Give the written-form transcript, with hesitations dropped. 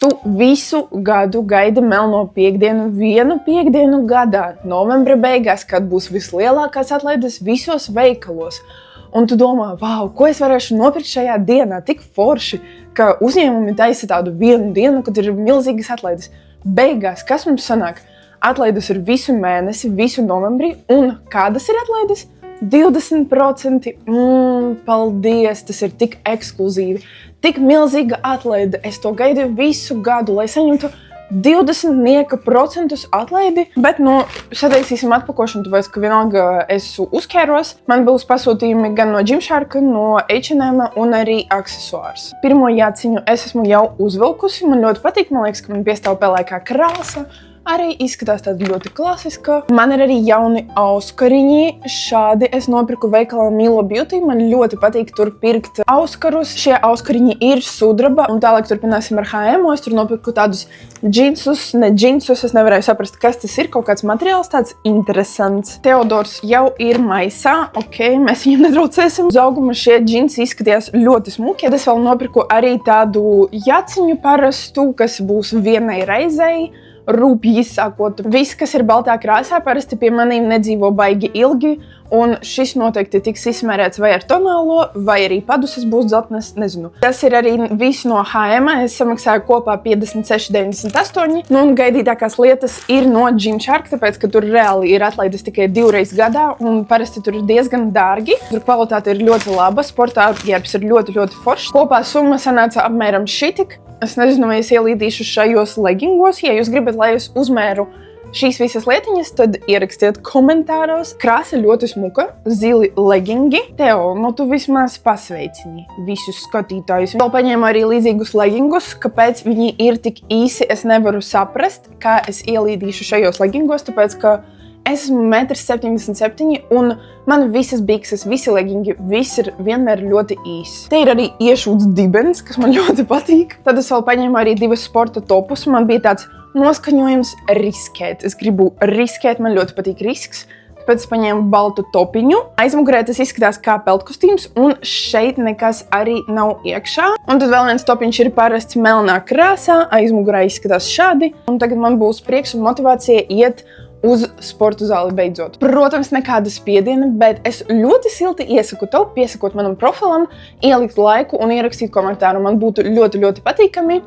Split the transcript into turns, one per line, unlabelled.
Tu visu gadu gaidi melno piektdienu, vienu piektdienu gadā, novembra beigās, kad būs vislielākās atlaides visos veikalos. Un tu domā, vau, ko es varēšu nopirkt šajā dienā, tik forši, ka uzņēmumi taisa tādu vienu dienu, kad ir milzīgas atlaides. Beigās, kas mums sanāk? Atlaides ir visu mēnesi, visu novembrī, un kādas ir atlaides? 20%. Paldies, tas ir tik ekskluzīvi. Tik milzīga atlaide. Es to gaidu visu gadu, lai saņemtu 20% atlaidi. Bet, sataisīsim atpakošanu, tāpēc, ka vienalga es uzķēros. Man būs pasūtījumi gan no Gymsharka, no H&M un arī aksesuārs. Pirmo jāciņu es esmu jau uzvilkusi. Man ļoti patīk, man liekas, ka man piestāv pelēkā krāsa. Arī izskatās tāda ļoti klasiska. Man ir arī jauni auskariņi. Šādi es nopirku veikalā Milo Beauty. Man ļoti patīk tur pirkt auskarus. Šie auskariņi ir sudraba. Un tālāk turpināsim ar H&M. Es tur nopirku tādus džinsus, ne džinsus. Es nevarēju saprast, kas tas ir. Kaut kāds materiāls tāds interesants. Teodors jau ir maisā. Ok, mēs viņam netraucēsim. Uz auguma šie džinsi izskatījās ļoti smuki. Es vēl nopirku arī tādu jaciņu parastu, kas būs vienai reizei. Rūpīgi izsākot. Viss, kas ir baltā krāsā, parasti pie manīm nedzīvo baigi ilgi, un šis noteikti tiks izsmērēts vai ar tonālo, vai arī paduses būs dzeltnes, nezinu. Tas ir arī viss no H&M, es samaksāju kopā 56,98, un gaidītākās lietas ir no Gymshark, tāpēc, ka tur reāli ir atlaides tikai 2 reizes gadā, un parasti tur ir diezgan dārgi. Tur kvalitāte ir ļoti laba, sporta apģērbs ir ļoti, ļoti foršs. Kopā summa sanāca apmēram šitik. Es nezinu, vai es ielīdīšu šajos leggingos. Ja jūs gribat, lai es uzmēru šīs visas lietiņas, tad ierakstiet komentāros. Krāsa ļoti smuka, zili leggingi. Teo, tu vismaz pasveicini visus skatītājus. Vēl paņēmu arī līdzīgus leggingus. Kāpēc viņi ir tik īsi, es nevaru saprast, kā es ielīdīšu šajos leggingos, tāpēc, ka es esmu 1,77 m, un man visas bikses, visi leggingi, viss ir vienmēr ļoti īss. Te ir arī iešūts dibens, kas man ļoti patīk. Tad es vēl paņēmu arī 2 sporta topus. Man bija tāds noskaņojums riskēt. Es gribu riskēt, man ļoti patīk risks. Tāpēc es paņēmu baltu topiņu. Aizmugurē tas izskatās kā peltkostīms, un šeit nekas arī nav iekšā. Un tad vēl viens topiņš ir parasts melnā krāsā. Aizmugurē izskatās šādi. Un tagad man būs prieks un motivācija iet uz sporta zāli beidzot. Protams, nekāda spiediena, bet es ļoti silti iesaku tev piesakot manam profilam, ielikt laiku un ierakstīt komentāru. Man būtu ļoti, ļoti patīkami.